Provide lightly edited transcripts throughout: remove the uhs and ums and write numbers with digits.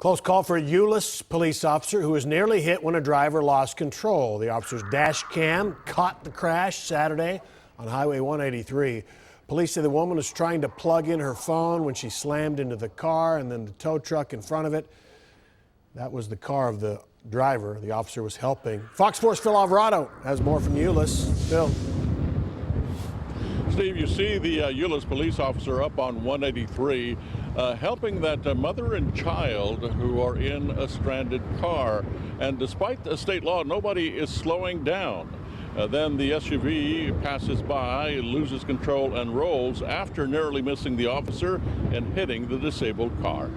Close call for a Euless police officer who was nearly hit when a driver lost control. The officer's dash cam caught the crash Saturday on Highway 183. Police say the woman was trying to plug in her phone when she slammed into the car and then the tow truck in front of it. That was the car of the driver. The officer was helping. Fox 4's Phil Alvarado has more from Euless. Phil. Steve, you see the Euless police officer up on 183 helping that mother and child who are in a stranded car. And despite the state law, nobody is slowing down. Then the SUV passes by, loses control, and rolls after narrowly missing the officer and hitting the disabled car.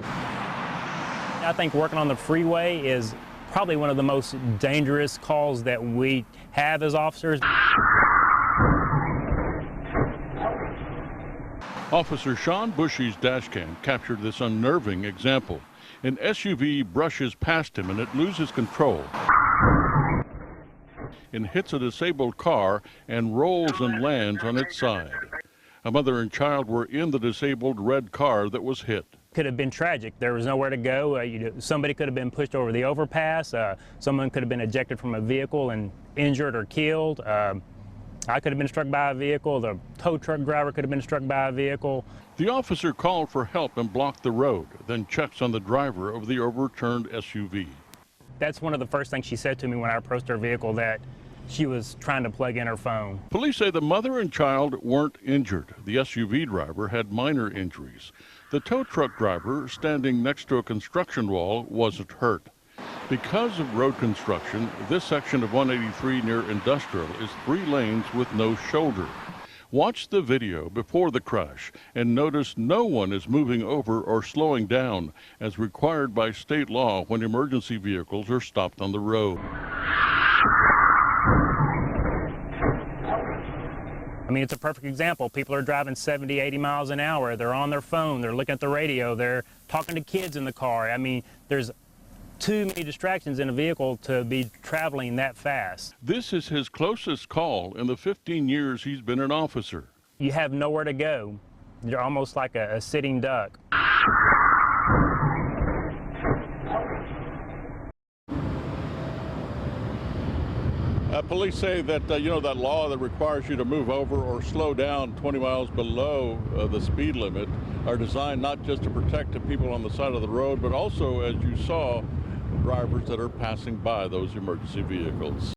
I think working on the freeway is probably one of the most dangerous calls that we have as officers. Officer Shawn Bushee's dashcam captured this unnerving example. An SUV brushes past him and it loses control and hits a disabled car and rolls and lands on its side. A mother and child were in the disabled red car that was hit. Could have been tragic. There was nowhere to go. Somebody could have been pushed over the overpass. Someone could have been ejected from a vehicle and injured or killed. I could have been struck by a vehicle. The tow truck driver could have been struck by a vehicle. The officer called for help and blocked the road, then checks on the driver of the overturned SUV. That's one of the first things she said to me when I approached her vehicle, that she was trying to plug in her phone. Police say the mother and child weren't injured. The SUV driver had minor injuries. The tow truck driver, standing next to a construction wall, wasn't hurt. Because of road construction, this section of 183 near Industrial is 3 lanes with no shoulder. Watch the video before the crash and notice no one is moving over or slowing down as required by state law when emergency vehicles are stopped on the road. I mean, it's a perfect example. People are driving 70, 80 miles an hour. They're on their phone. They're looking at the radio. They're talking to kids in the car. I mean, there's too many distractions in a vehicle to be traveling that fast. This is his closest call in the 15 years he's been an officer. You have nowhere to go. You're almost like a sitting duck. Police say that, that law that requires you to move over or slow down 20 miles below the speed limit are designed not just to protect the people on the side of the road, but also, as you saw, drivers that are passing by those emergency vehicles.